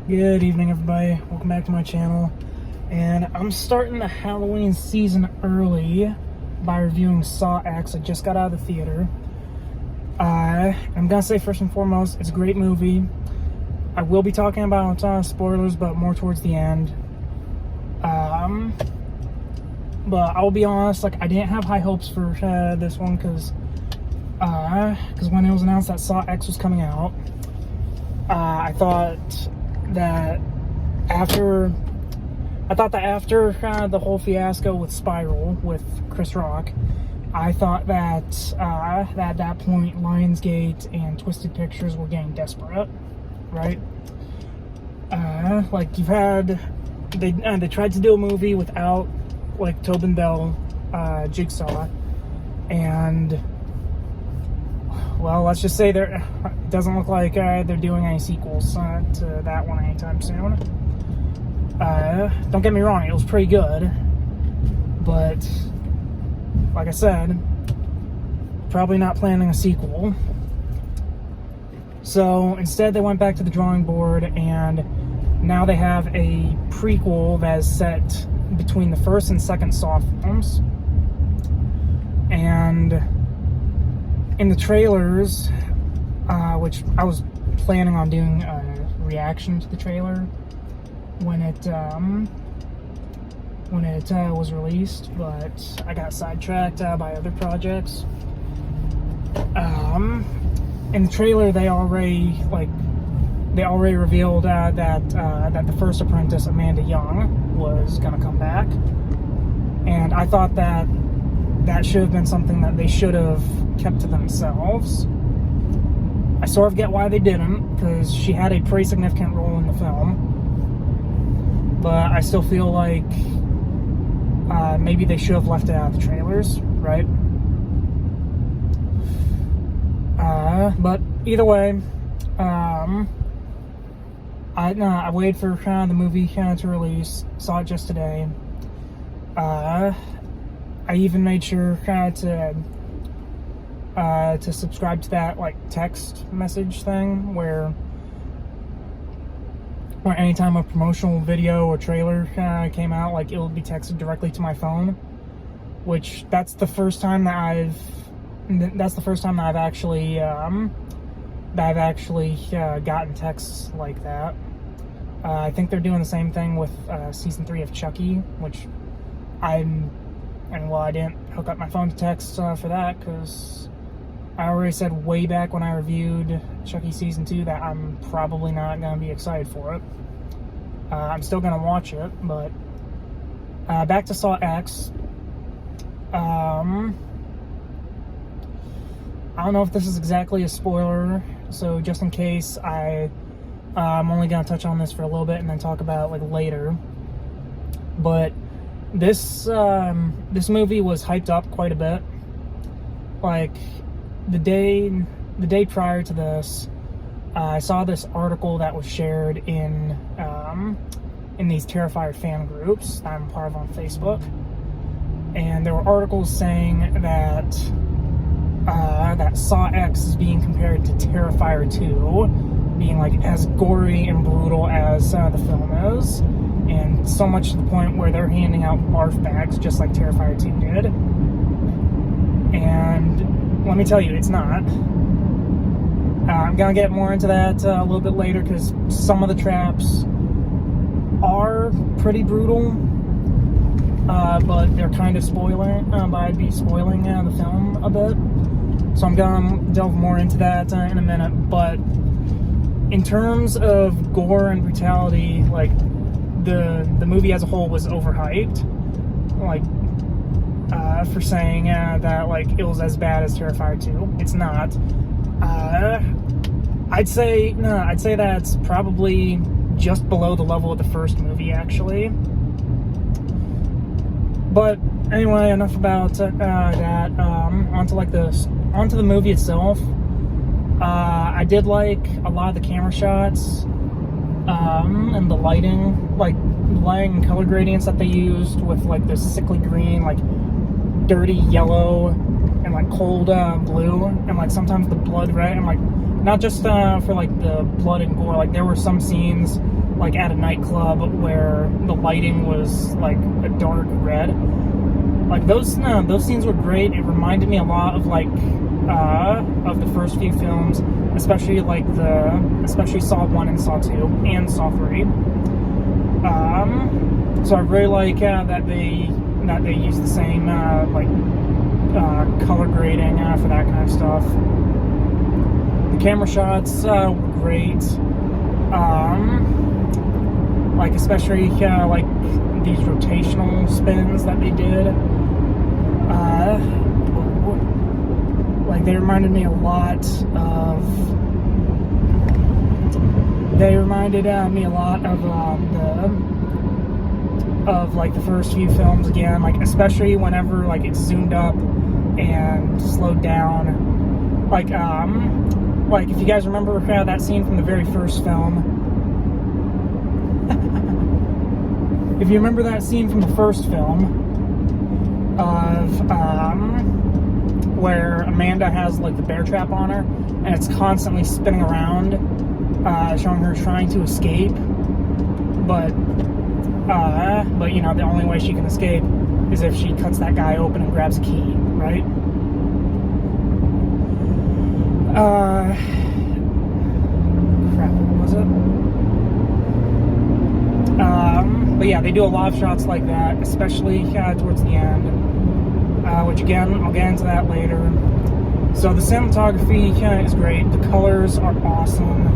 Good evening, everybody. Welcome back to my channel. And I'm starting the Halloween season early by reviewing Saw X. I just got out of the theater. I'm gonna say first and foremost, it's a great movie. I will be talking about spoilers, but more towards the end. But I'll be honest, like I didn't have high hopes for this one because when it was announced that Saw X was coming out, I thought that after the whole fiasco with Spiral with Chris Rock, I thought that at that point Lionsgate and Twisted Pictures were getting desperate, right? Like you've had they tried to do a movie without like Tobin Bell, Jigsaw, and well, let's just say it doesn't look like they're doing any sequels to that one anytime soon. Don't get me wrong, it was pretty good, but like I said, probably not planning a sequel. So instead they went back to the drawing board, and now they have a prequel that is set between the first and second Saw films. And in the trailers, which I was planning on doing a reaction to the trailer when it was released, but I got sidetracked by other projects. In the trailer, they already revealed that the first apprentice, Amanda Young, was gonna come back, and I thought that should have been something that they should have kept to themselves. I sort of get why they didn't, because she had a pretty significant role in the film, but I still feel like maybe they should have left it out of the trailers, right? But either way, I waited for the movie to release, saw it just today. I even made sure to subscribe to that like text message thing where anytime a promotional video or trailer came out, like it would be texted directly to my phone, which that's the first time that I've actually gotten texts like that. I think they're doing the same thing with season 3 of Chucky, which I didn't hook up my phone to text for that because I already said way back when I reviewed Chucky season 2 that I'm probably not going to be excited for it. I'm still going to watch it, but back to Saw X. I don't know if this is exactly a spoiler, so just in case, I'm only going to touch on this for a little bit and then talk about it like later. But this movie was hyped up quite a bit. Like the day prior to this, I saw this article that was shared in these Terrifier fan groups that I'm part of on Facebook, and there were articles saying that Saw X is being compared to Terrifier 2, being like as gory and brutal as the film is, and so much to the point where they're handing out barf bags just like Terrifier 2 did. And let me tell you, it's not. I'm gonna get more into that a little bit later because some of the traps are pretty brutal, but they're kind of spoiling. But I'd be spoiling the film a bit, so I'm gonna delve more into that in a minute. But in terms of gore and brutality, like the movie as a whole was overhyped, like for saying that like it was as bad as Terrifier 2. It's not. I'd say that's probably just below the level of the first movie, actually. But anyway, enough about that. Onto the movie itself. I did like a lot of the camera shots and the lighting and color gradients that they used with like the sickly green, like dirty yellow and like cold blue, and like sometimes the blood red, and like not just for like the blood and gore. Like there were some scenes like at a nightclub where the lighting was like a dark red. Like those scenes were great. It reminded me a lot of like of the first few films, especially Saw 1 and Saw 2 and Saw 3. So I really like that they use the same color grading for that kind of stuff. The camera shots were great. Like especially like these rotational spins that they did. Like they reminded me a lot of like the first few films again, like especially whenever like it zoomed up and slowed down. Like if you guys remember that scene from the very first film. If you remember that scene from the first film of where Amanda has like the bear trap on her and it's constantly spinning around, showing her trying to escape, but you know, the only way she can escape is if she cuts that guy open and grabs a key, right? Crap, what was it? But yeah, they do a lot of shots like that, especially towards the end, which again, I'll get into that later. So the cinematography is great. The colors are awesome.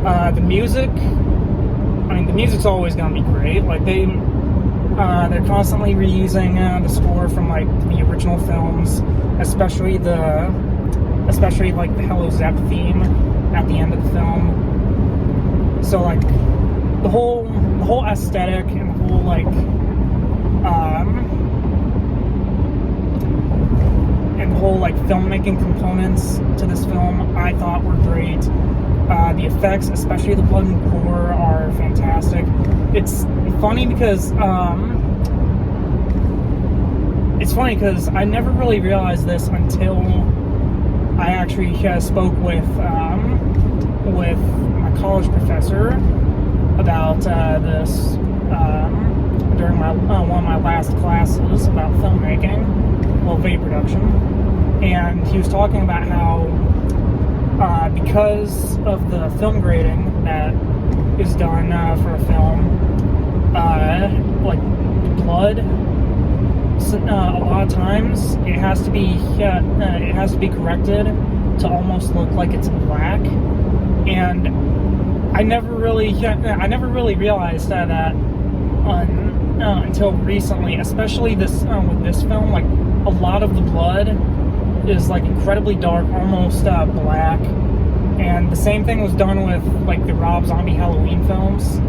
The music, I mean, the music's always gonna be great. Like they're constantly reusing the score from like the original films, especially like the Hello Zep theme at the end of the film. So like the whole aesthetic and the whole like filmmaking components to this film I thought were great. The effects, especially the blood and gore, are fantastic. It's funny because I never really realized this until I actually spoke with my college professor about this during one of my last classes about filmmaking, well, video production, and he was talking about how because of the film grading that is done for a film, like blood, a lot of times it has to be corrected to almost look like it's black, and I never really realized that until recently, especially this with this film. Like a lot of the blood is like incredibly dark, almost black, and the same thing was done with like the Rob Zombie Halloween films.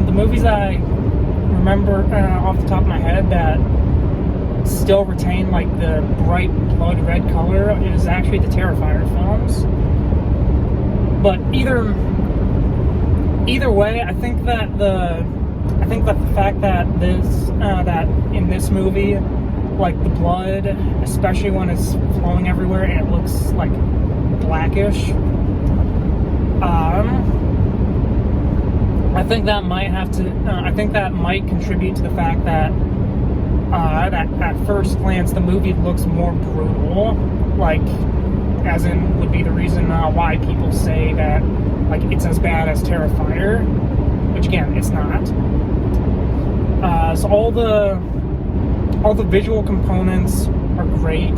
The movies I remember off the top of my head that still retain like the bright blood red color is actually the Terrifier films. But either way, I think that the fact that that in this movie, like the blood, especially when it's flowing everywhere and it looks like blackish, I think that might contribute to the fact that that at first glance the movie looks more brutal, like as in would be the reason why people say that like it's as bad as Terrifier, which again it's not. So all the visual components are great.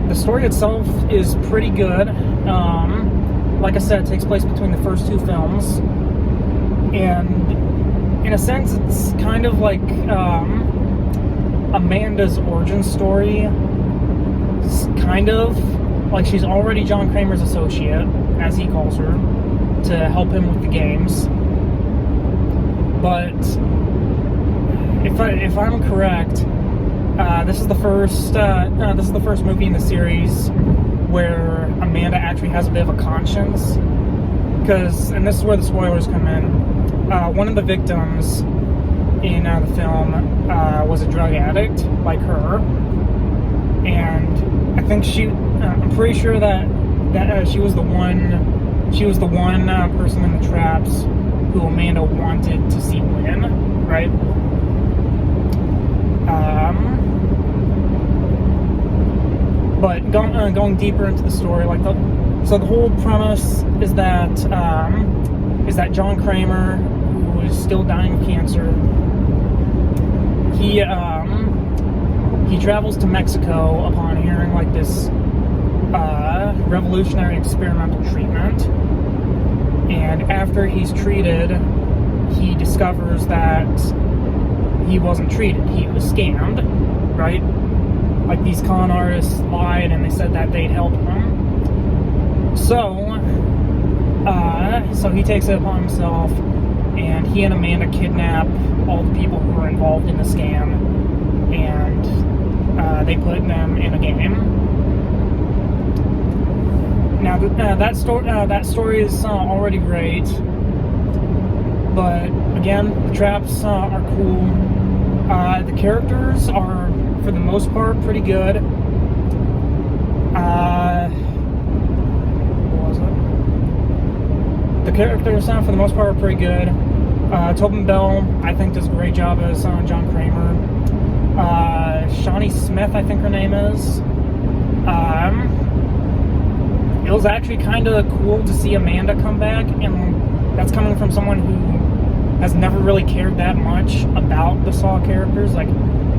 The story itself is pretty good. Like I said, it takes place between the first two films, and in a sense it's kind of like Amanda's origin story. It's kind of like she's already John Kramer's associate, as he calls her, to help him with the games. But if I'm correct, this is the first movie in the series where Amanda actually has a bit of a conscience, and this is where the spoilers come in, one of the victims in the film was a drug addict like her, and I think I'm pretty sure that she was the one person in the traps who Amanda wanted to see win, right? But going deeper into the story, so the whole premise is that John Kramer, who is still dying of cancer, he travels to Mexico upon hearing this revolutionary experimental treatment, and after he's treated, he discovers that he wasn't treated, he was scammed, right? These con artists lied and they said that they'd help him. So he takes it upon himself, and he and Amanda kidnap all the people who were involved in the scam, and they put them in a game. Now that story is already great, but again, the traps are cool. The characters are, for the most part, pretty good. What was it? The characters, for the most part, are pretty good. Tobin Bell, I think, does a great job as John Kramer. Shawnee Smith, I think her name is. It was actually kind of cool to see Amanda come back, and that's coming from someone who has never really cared that much about the Saw characters.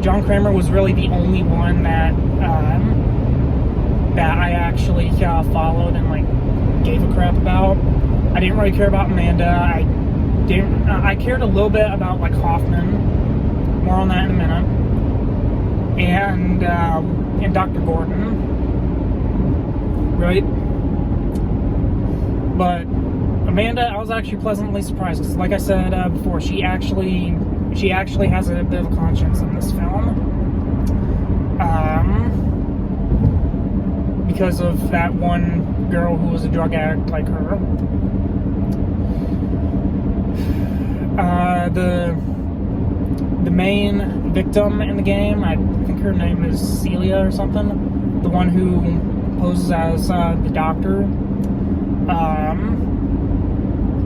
John Kramer was really the only one that I actually followed and gave a crap about. I didn't really care about Amanda. I cared a little bit about Hoffman. More on that in a minute. And Dr. Gordon, right? But Amanda, I was actually pleasantly surprised, because like I said before, she actually has a bit of a conscience in this film. Because of that one girl who was a drug addict like her. The main victim in the game, I think her name is Celia or something, the one who poses as the doctor.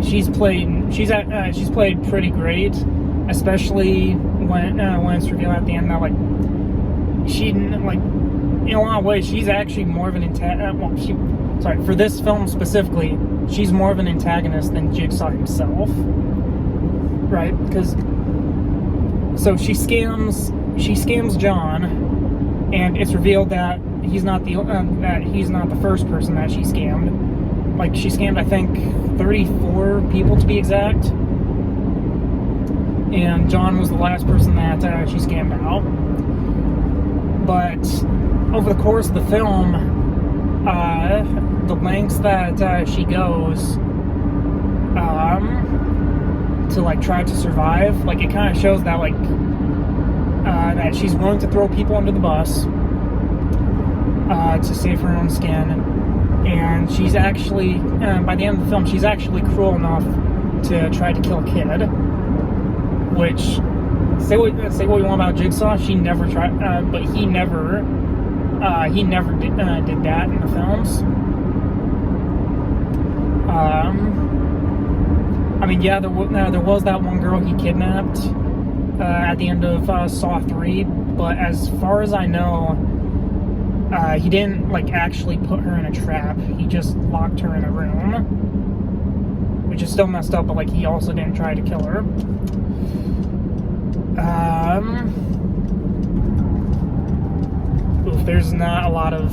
She's played pretty great, especially when it's revealed at the end that she in a lot of ways she's actually more of an for this film specifically, she's more of an antagonist than Jigsaw himself, right? Because she scams John, and it's revealed that he's not the first person that she scammed. She scammed, I think, 34 people to be exact, and John was the last person that she scammed out. But over the course of the film, the lengths that she goes to try to survive, it kind of shows that that she's willing to throw people under the bus to save her own skin. And she's actually, by the end of the film, she's actually cruel enough to try to kill a kid. Which, say what you want about Jigsaw, she never tried, but he never did that in the films. There was that one girl he kidnapped at the end of Saw 3, but as far as I know, he didn't actually put her in a trap. He just locked her in a room, which is still messed up. But he also didn't try to kill her. There's not a lot of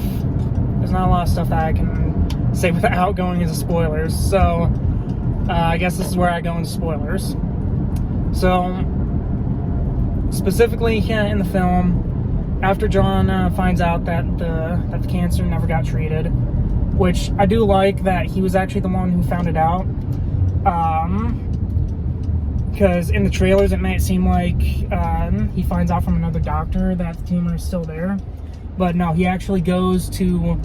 stuff that I can say without going into spoilers. So I guess this is where I go into spoilers. So specifically in the film, after John finds out that the cancer never got treated, which I do like that he was actually the one who found it out, because in the trailers it might seem like he finds out from another doctor that the tumor is still there, but no, he actually goes to,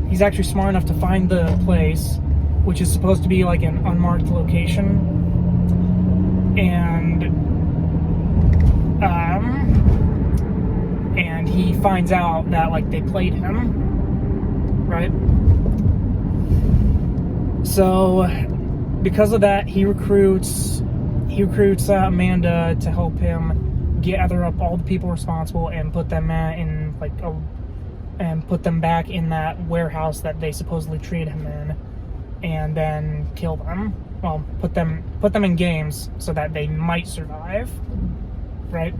he's actually smart enough to find the place which is supposed to be like an unmarked location. And he finds out that like they played him, right? So because of that, he recruits Amanda to help him gather up all the people responsible and put them put them back in that warehouse that they supposedly treated him in, and then kill them. Well, put them in games so that they might survive, right?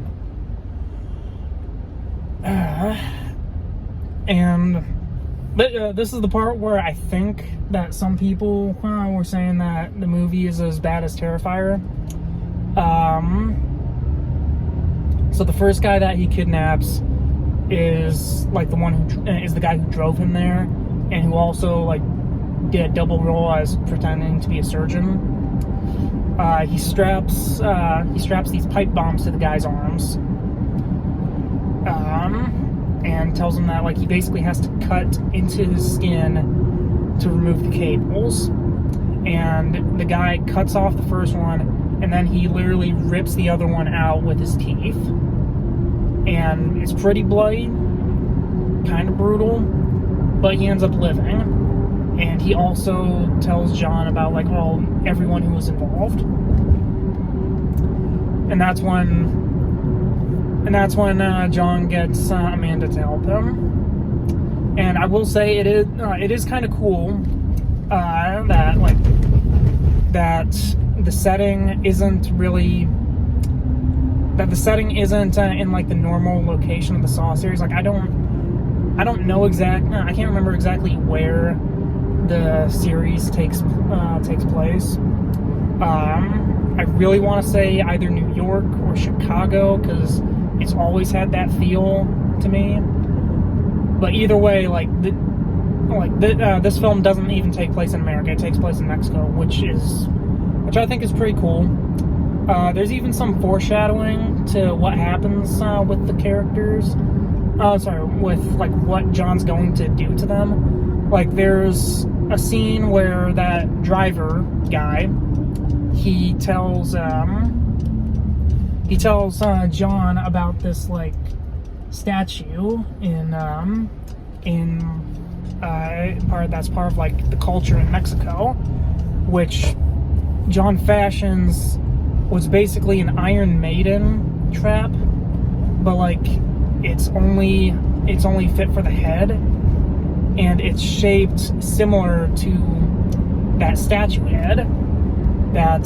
But this is the part where I think that some people were saying that the movie is as bad as Terrifier. So the first guy that he kidnaps is like the guy who drove him there, and who also like did a double role as pretending to be a surgeon. He straps these pipe bombs to the guy's arms, and tells him that like he basically has to cut into his skin to remove the cables. And the guy cuts off the first one, and then he literally rips the other one out with his teeth. And it's pretty bloody, kind of brutal, but he ends up living. And he also tells John about like everyone who was involved. And that's when John gets Amanda to help him. And I will say it is kind of cool that the setting isn't in like the normal location of the Saw series. Like I don't know I can't remember exactly where the series takes place. I really want to say either New York or Chicago, because it's always had that feel to me. But either way, this film doesn't even take place in America. It takes place in Mexico, which I think is pretty cool. There's even some foreshadowing to what happens with the characters. With like what John's going to do to them. Like there's a scene where that driver guy, he tells John about this like statue that's part of like the culture in Mexico, which John fashions was basically an Iron Maiden trap, but like it's only fit for the head, and it's shaped similar to that statue head that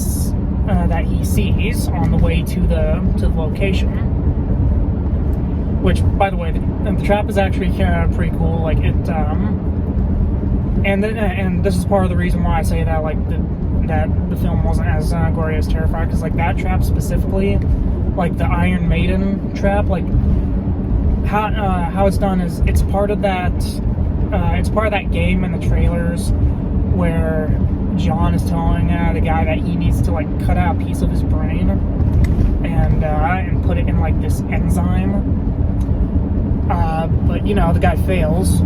he sees on the way to the location. Which, by the way, the trap is actually pretty cool. Like it, and this is part of the reason why I say that that the film wasn't as gory as Terrifier, because like that trap specifically, like the Iron Maiden trap, like how it's done is it's part of that game in the trailers where John is telling the guy that he needs to like cut out a piece of his brain and put it in like this enzyme. But the guy fails.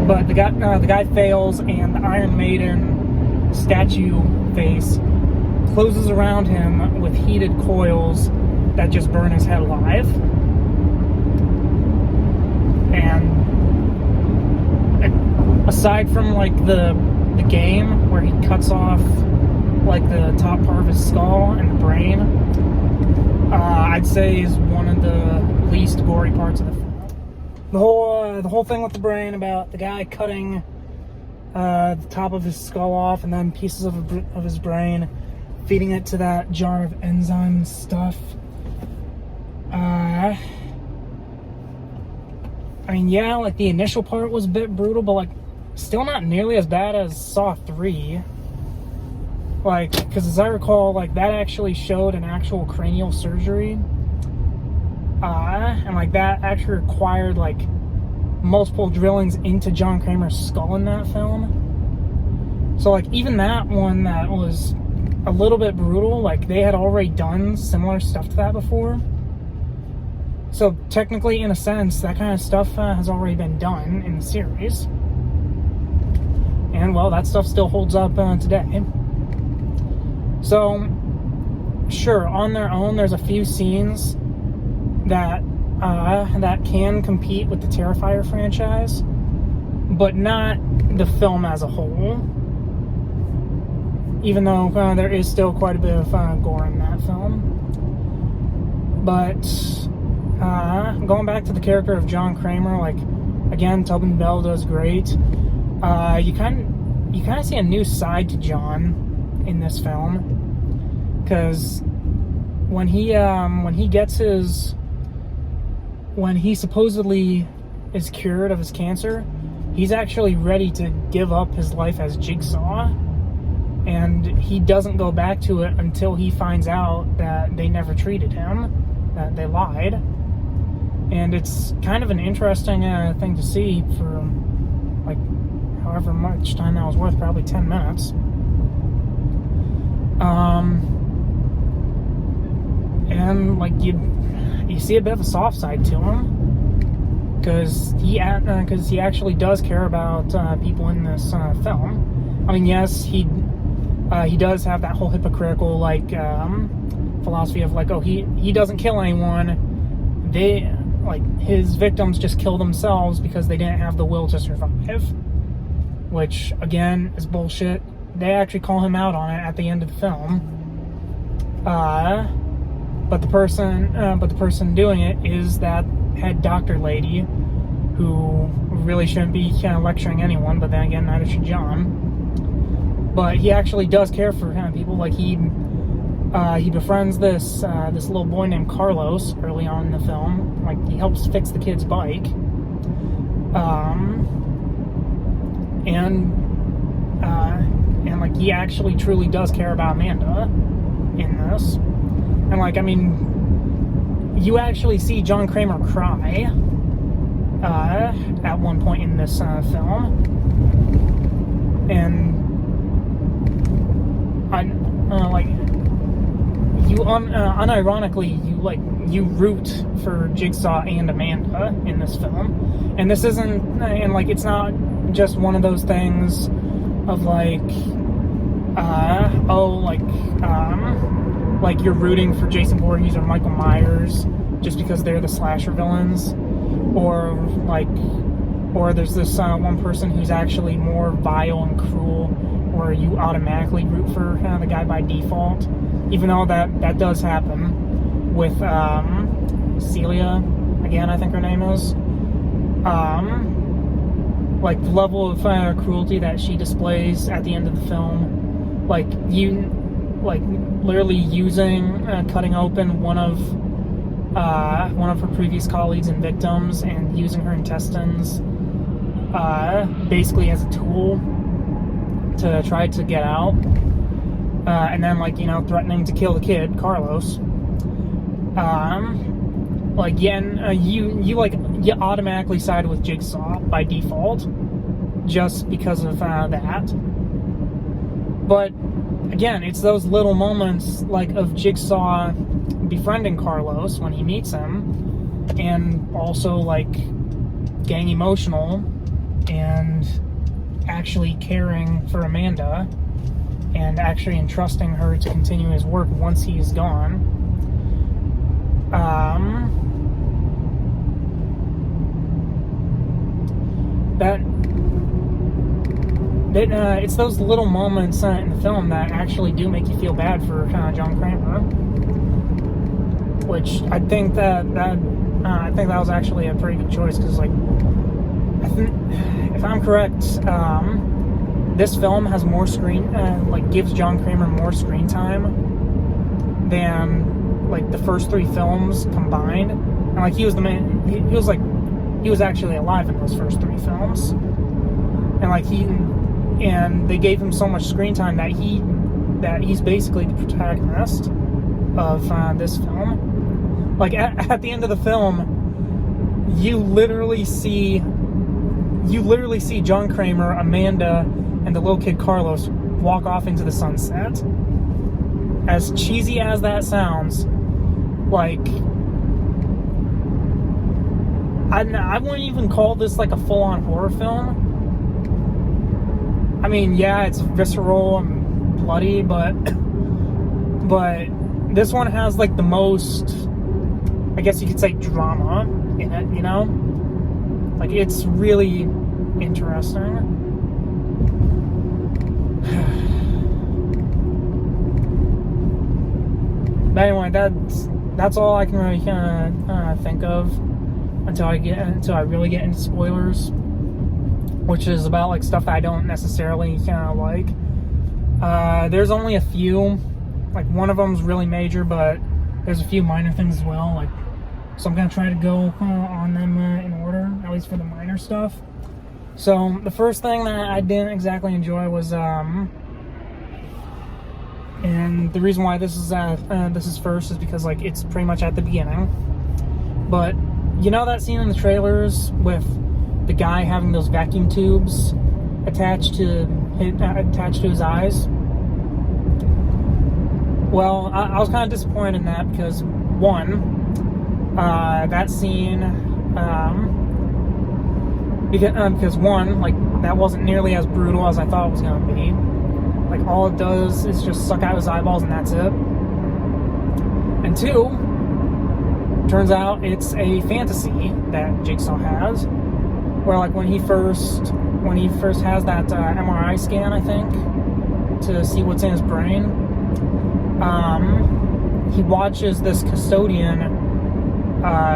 But the guy fails, and the Iron Maiden statue face closes around him with heated coils that just burn his head alive. And aside from like the game where he cuts off like the top part of his skull and the brain, I'd say is one of the least gory parts of the film. The whole thing with the brain, about the guy cutting the top of his skull off and then pieces of his brain, feeding it to that jar of enzyme stuff. I mean, yeah, like the initial part was a bit brutal, but like still not nearly as bad as Saw 3. Like, because as I recall, like that actually showed an actual cranial surgery. And like that actually required like multiple drillings into John Kramer's skull in that film. So like even that one that was a little bit brutal, like they had already done similar stuff to that before. So technically, in a sense, that kind of stuff has already been done in the series. And, well, that stuff still holds up today. So, sure, on their own, there's a few scenes that can compete with the Terrifier franchise, but not the film as a whole. Even though there is still quite a bit of gore in that film. But going back to the character of John Kramer, like, again, Tobin Bell does great. You kind of see a new side to John in this film, because when he supposedly is cured of his cancer, he's actually ready to give up his life as Jigsaw, and he doesn't go back to it until he finds out that they never treated him, that they lied. And it's kind of an interesting thing to see for, like, however much time that was worth, probably 10 minutes. And, like, you see a bit of a soft side to him, because he actually does care about people in this film. I mean, yes, he does have that whole hypocritical, like, philosophy of, like, oh, he doesn't kill anyone. His victims just kill themselves because they didn't have the will to survive, which, again, is bullshit. They actually call him out on it at the end of the film. But the person doing it is that head doctor lady, who really shouldn't be lecturing anyone, but then again, neither should John. But he actually does care for people. Like, he befriends this little boy named Carlos early on in the film. Like, he helps fix the kid's bike. And like, he actually truly does care about Amanda in this. And, like, I mean, you actually see John Kramer cry at one point in this film. And unironically, you root for Jigsaw and Amanda in this film. And this isn't, and, like, it's not just one of those things of, like, like you're rooting for Jason Voorhees or Michael Myers just because they're the slasher villains, or there's this one person who's actually more vile and cruel, where you automatically root for the guy by default, even though that does happen with Celia, again, I think her name is. Like, the level of cruelty that she displays at the end of the film, literally cutting open one of her previous colleagues and victims and using her intestines basically as a tool to try to get out, and then, like, threatening to kill the kid, Carlos. You automatically side with Jigsaw by default just because of that. But again, it's those little moments, like, of Jigsaw befriending Carlos when he meets him, and also, like, getting emotional and actually caring for Amanda and actually entrusting her to continue his work once he is gone. It's those little moments in the film that actually do make you feel bad for John Kramer, which I think that was actually a pretty good choice, because, like, if I'm correct, this film has more gives John Kramer more screen time than, like, the first three films combined. And, like, he was the man. He was actually alive in those first three films, and they gave him so much screen time that he's basically the protagonist of this film. Like, at the end of the film, you literally see John Kramer, Amanda, and the little kid Carlos walk off into the sunset. As cheesy as that sounds, like, I wouldn't even call this, like, a full-on horror film, I mean, yeah, it's visceral and bloody, but this one has like the most, I guess you could say, drama in it, you know? Like, it's really interesting. But anyway, that's all I can really kind of think of until I really get into spoilers, which is about like stuff that I don't necessarily kind of like. There's only a few, like one of them's really major, but there's a few minor things as well. Like, so I'm gonna try to go on them in order, at least for the minor stuff. So the first thing that I didn't exactly enjoy was and the reason why this is first is because like it's pretty much at the beginning. But you know that scene in the trailers with the guy having those vacuum tubes attached to his eyes? Well, I was kind of disappointed in that because one, that scene, because one, like that wasn't nearly as brutal as I thought it was gonna be. Like, all it does is just suck out his eyeballs and that's it. And two, turns out it's a fantasy that Jigsaw has, where like when he first has that MRI scan, I think, to see what's in his brain, he watches this custodian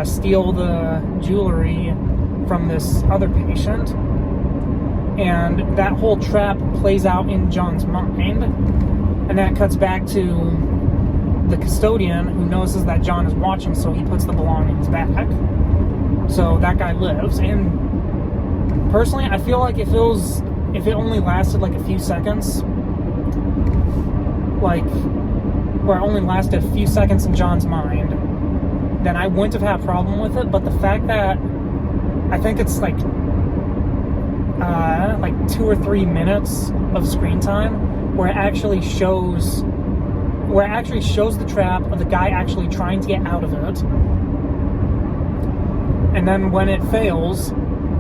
steal the jewelry from this other patient. And that whole trap plays out in John's mind. And that cuts back to the custodian who notices that John is watching, so he puts the belongings back. So that guy lives. And personally, I feel like if it only lasted like a few seconds, like where it only lasted a few seconds in John's mind, then I wouldn't have had a problem with it. But the fact that I think it's like 2 or 3 minutes of screen time where it actually shows the trap of the guy actually trying to get out of it, and then when it fails,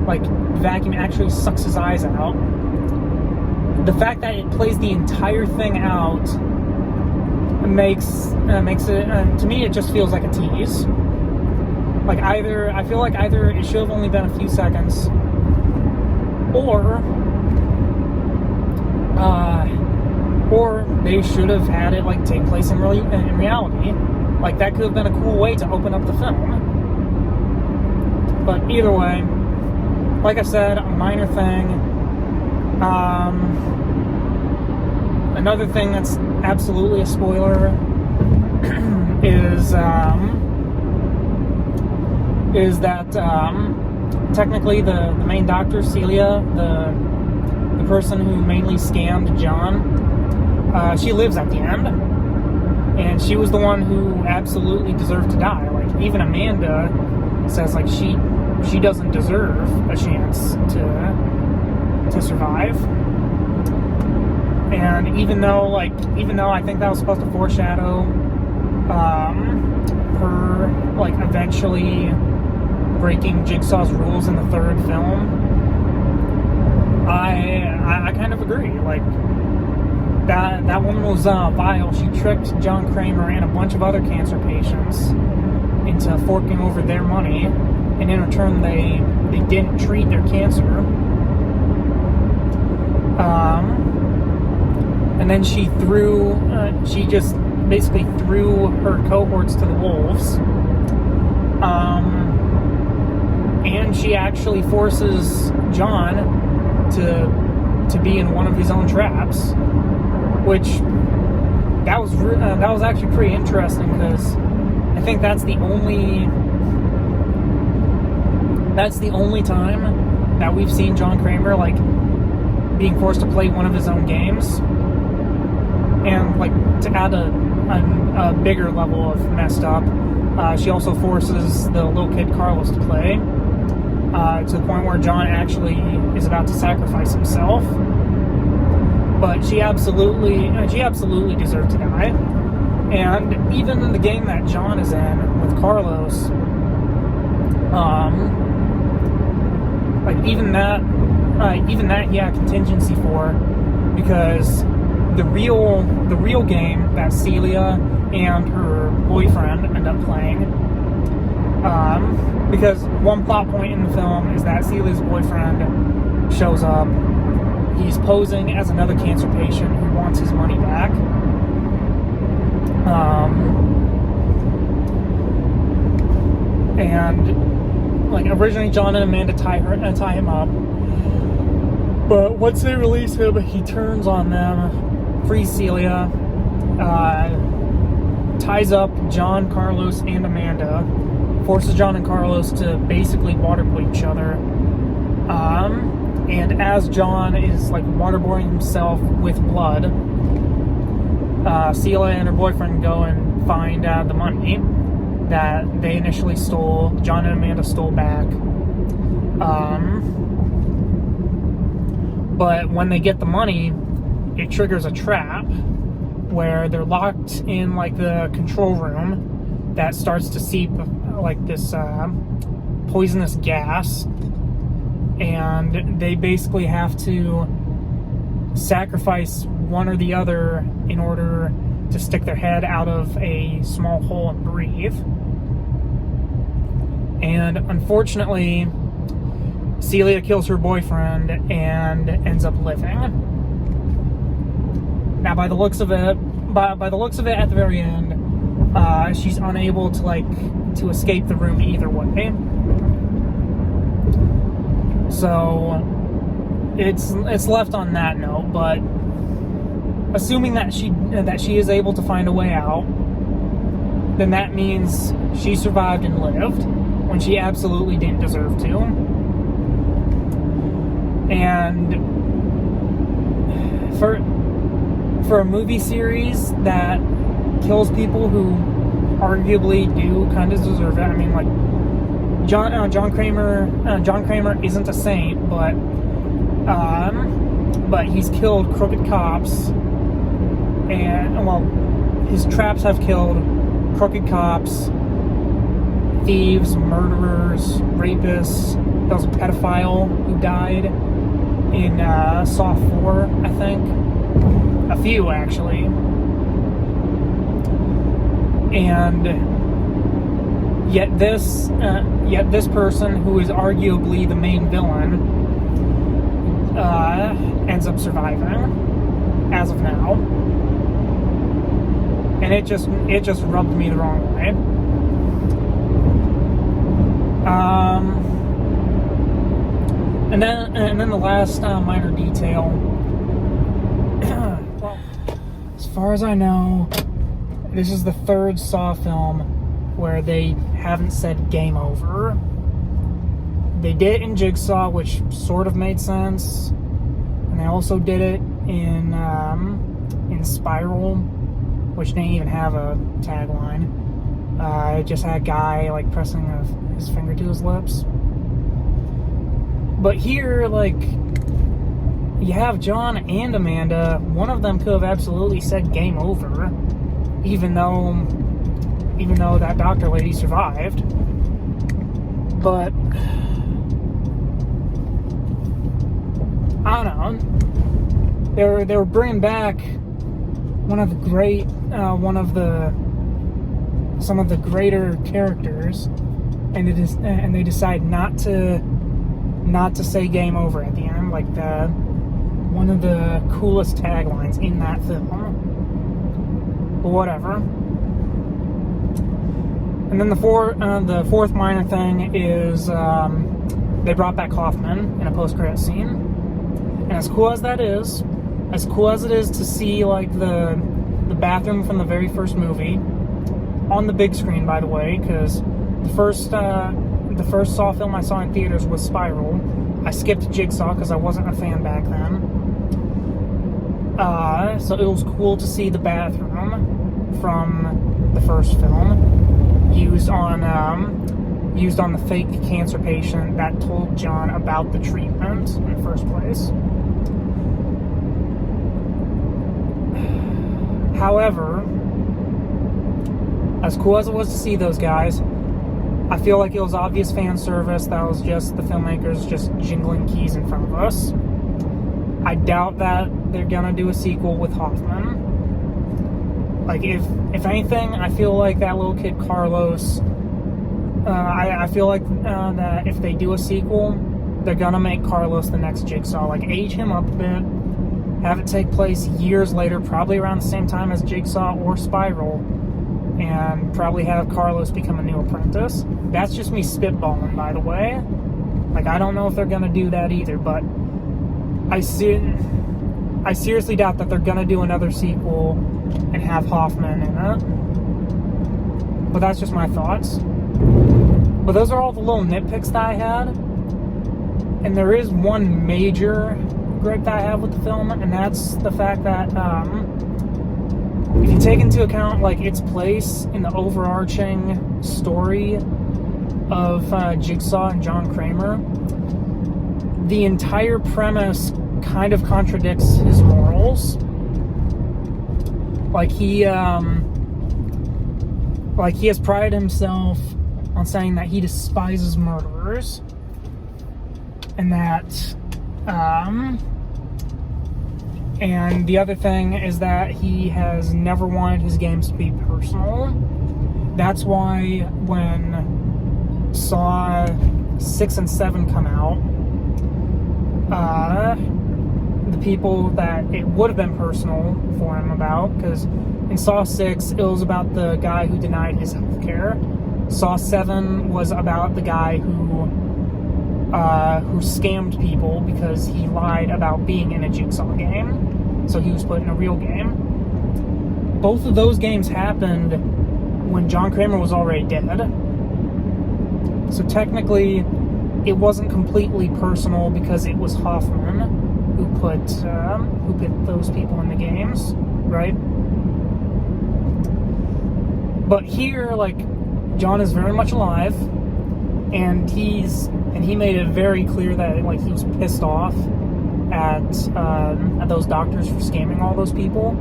like the vacuum actually sucks his eyes out. The fact that it plays the entire thing out makes it, to me, it just feels like a tease. Like I feel like either it should have only been a few seconds, or they should have had it like take place in reality. Like that could have been a cool way to open up the film. But either way, like I said, a minor thing. Another thing that's absolutely a spoiler is that technically the main doctor, Celia, the person who mainly scammed John, she lives at the end, and she was the one who absolutely deserved to die. Like, even Amanda says like she doesn't deserve a chance to survive. And even though I think that was supposed to foreshadow her like eventually breaking Jigsaw's rules in the third film, I kind of agree. Like that woman was vile. She tricked John Kramer and a bunch of other cancer patients into forking over their money, and in return they didn't treat their cancer. And then she just basically threw her cohorts to the wolves. And she actually forces John to be in one of his own traps, which that was actually pretty interesting, because I think that's the only time that we've seen John Kramer like being forced to play one of his own games. And like to add a bigger level of messed up, she also forces the little kid Carlos to play, to the point where John actually is about to sacrifice himself. But she absolutely deserved to die. And even in the game that John is in with Carlos, like even that he had contingency for. because the real game that Celia and her boyfriend end up playing, because one plot point in the film is that Celia's boyfriend shows up. He's posing as another cancer patient who wants his money back. And like originally John and Amanda tie him up, but once they release him, he turns on them, frees Celia, ties up John, Carlos, and Amanda, forces John and Carlos to basically waterboard each other. And as John is like waterboarding himself with blood, Celia and her boyfriend go and find the money that they initially stole, John and Amanda stole back. But when they get the money, it triggers a trap where they're locked in like the control room that starts to seep like this poisonous gas, and they basically have to sacrifice one or the other in order to stick their head out of a small hole and breathe. And unfortunately, Celia kills her boyfriend and ends up living. Now, by the looks of it at the very end, she's unable to escape the room either way. So it's left on that note. But assuming that she is able to find a way out, then that means she survived and lived when she absolutely didn't deserve to. And for a movie series that kills people who arguably do kind of deserve it, I mean, like John Kramer isn't a saint, but he's killed crooked cops, and well, his traps have killed crooked cops, thieves, murderers, rapists. There was a pedophile who died in Saw 4, I think. A few, actually. And yet this person, who is arguably the main villain, ends up surviving as of now. And it just rubbed me the wrong way. And then the last minor detail. Well, as far as I know, this is the third Saw film where they haven't said game over. They did it in Jigsaw, which sort of made sense, and they also did it in Spiral, which didn't even have a tagline. It just had a guy like pressing his finger to his lips. But here, like, you have John and Amanda. One of them could have absolutely said game over, even though that doctor lady survived. But I don't know. They were bringing back some of the greater characters, and they decide not to say game over at the end, like one of the coolest taglines in that film. But whatever. And then the fourth minor thing is they brought back Hoffman in a post-credit scene, and as cool as it is to see like the bathroom from the very first movie on the big screen, by the way, because the first Saw film I saw in theaters was Spiral. I skipped Jigsaw because I wasn't a fan back then. So it was cool to see the bathroom from the first film used on the fake cancer patient that told John about the treatment in the first place. However, as cool as it was to see those guys, I feel like it was obvious fan service. That was just the filmmakers just jingling keys in front of us. I doubt that they're gonna do a sequel with Hoffman. Like, if anything, I feel like that little kid Carlos, I feel like that if they do a sequel, they're gonna make Carlos the next Jigsaw. Like, age him up a bit, have it take place years later, probably around the same time as Jigsaw or Spiral, and probably have Carlos become a new apprentice. That's just me spitballing, by the way. Like, I don't know if they're gonna do that either, but I seriously doubt that they're gonna do another sequel and have Hoffman in it. But that's just my thoughts. But those are all the little nitpicks that I had. And there is one major gripe that I have with the film, and that's the fact that if you take into account like its place in the overarching story of Jigsaw and John Kramer, the entire premise kind of contradicts his morals. Like he has prided himself on saying that he despises murderers, and that and the other thing is that he has never wanted his games to be personal. That's why when Saw 6 and 7 come out, the people that it would have been personal for him about, because in Saw 6 it was about the guy who denied his health care. Saw 7 was about the guy who scammed people because he lied about being in a Jigsaw game, so he was put in a real game. Both of those games happened when John Kramer was already dead, so technically it wasn't completely personal because it was Hoffman who put those people in the games, right? But here, like, John is very much alive, and he made it very clear that like he was pissed off at those doctors for scamming all those people,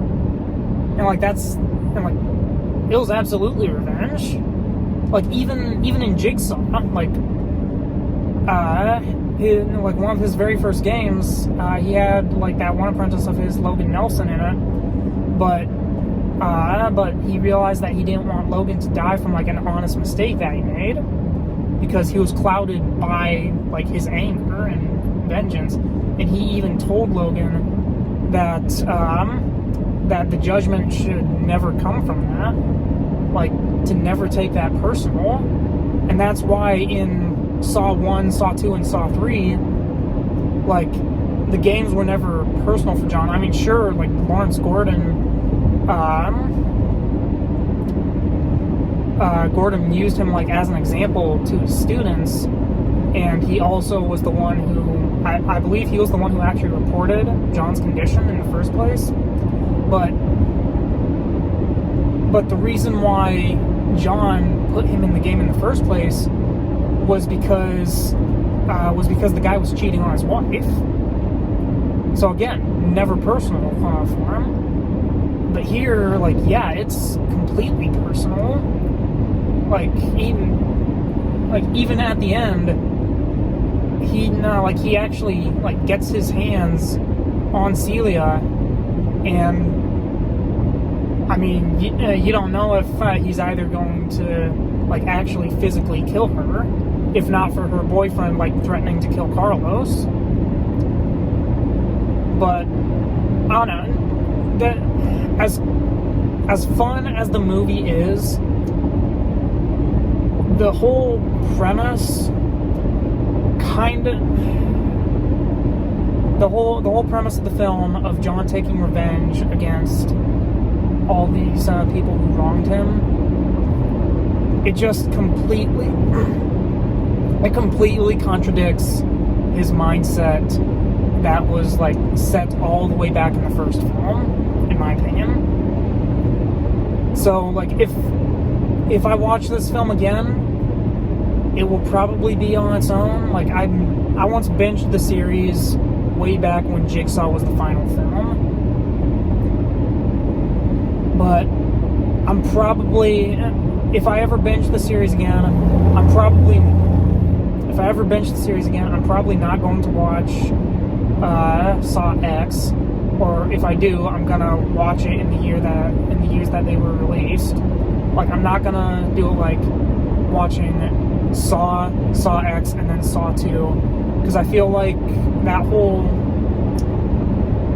and like it was absolutely revenge. Like even in Jigsaw, like one of his very first games, he had like that one apprentice of his, Logan Nelson, in it, but he realized that he didn't want Logan to die from like an honest mistake that he made, because he was clouded by like his anger and vengeance, and he even told Logan that that the judgment should never come from that, like to never take that personal. And that's why in Saw 1, Saw 2, and Saw 3, like the games were never personal for John. I mean, sure, like Lawrence Gordon used him like as an example to his students, and he also was the one who I believe he was the one who actually reported John's condition in the first place. But the reason why John put him in the game in the first place was because the guy was cheating on his wife. So again, never personal for him. But here, like, yeah, it's completely personal. Like even at the end, he actually like gets his hands on Celia, and I mean, you don't know if he's either going to like actually physically kill her, if not for her boyfriend like threatening to kill Carlos. But I don't know, that as fun as the movie is, the whole premise the whole premise of the film of John taking revenge against all these people who wronged him, it just completely contradicts his mindset that was like set all the way back in the first film, in my opinion. So like if I watch this film again, it will probably be on its own. Like I once binged the series way back when Jigsaw was the final film, but I'm probably, if I ever binge the series again, I'm probably not going to watch Saw X, or if I do, I'm gonna watch it in the years that they were released. Like, I'm not gonna do it like watching Saw X, and then Saw 2, because I feel like that whole,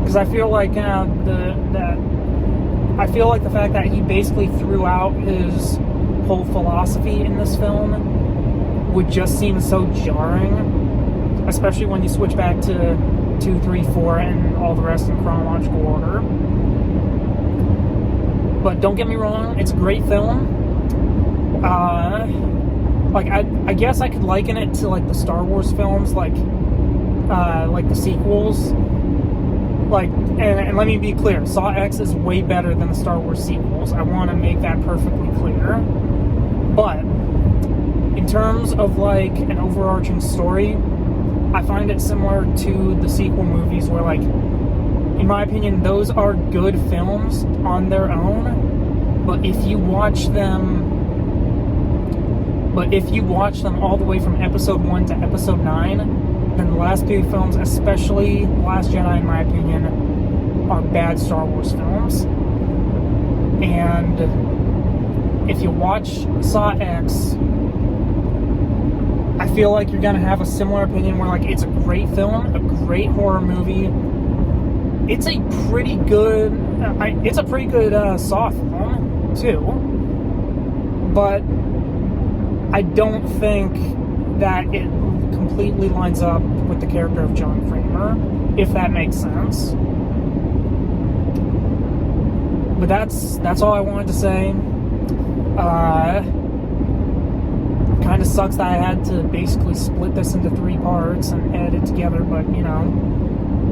because I feel like I feel like the fact that he basically threw out his whole philosophy in this film would just seem so jarring, especially when you switch back to 2, 3, 4, and all the rest in chronological order. But don't get me wrong, it's a great film. Like, I guess I could liken it to like the Star Wars films, like the sequels. Like, and let me be clear, Saw X is way better than the Star Wars sequels. I want to make that perfectly clear. But in terms of like an overarching story, I find it similar to the sequel movies, where, like, in my opinion, those are good films on their own, but if you watch them all the way from episode 1 to episode 9, then the last few films, especially Last Jedi, in my opinion, are bad Star Wars films. And if you watch Saw X, I feel like you're gonna have a similar opinion, where, like, it's a great film, a great horror movie. It's a pretty good Saw film too, but I don't think that it completely lines up with the character of John Kramer, if that makes sense. But that's all I wanted to say. Kind of sucks that I had to basically split this into 3 parts and edit it together, but, you know,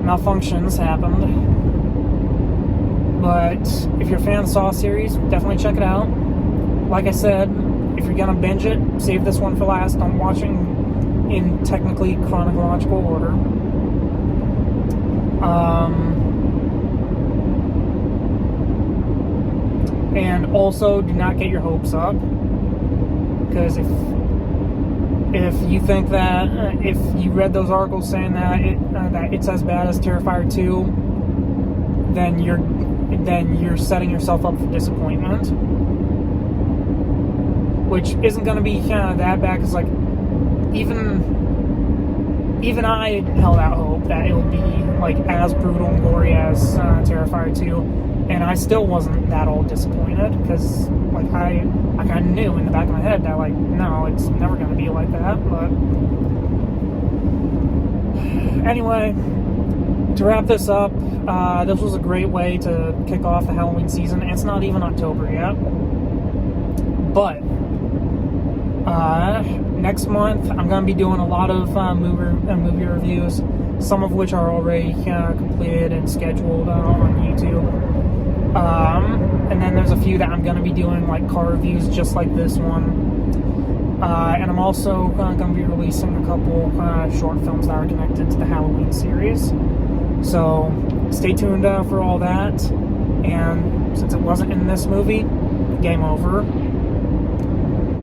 malfunctions happened. But if you're a fan of the Saw series, definitely check it out. Like I said, if you're gonna binge it, save this one for last. Don't watch it in technically chronological order. And also, do not get your hopes up, because if you think that if you read those articles saying that it's as bad as Terrifier 2, then you're setting yourself up for disappointment, which isn't going to be that bad, because, like, even I held out hope that it would be like as brutal and gory as Terrifier 2, and I still wasn't that all disappointed, because, like, I kind of knew in the back of my head that, like, no, it's never going to be like that. But anyway, to wrap this up, this was a great way to kick off the Halloween season. It's not even October yet, but next month I'm going to be doing a lot of movie reviews, some of which are already completed and scheduled on YouTube. And then there's a few that I'm going to be doing, like, car reviews just like this one. And I'm also going to be releasing a couple short films that are connected to the Halloween series. So stay tuned for all that. And since it wasn't in this movie, game over.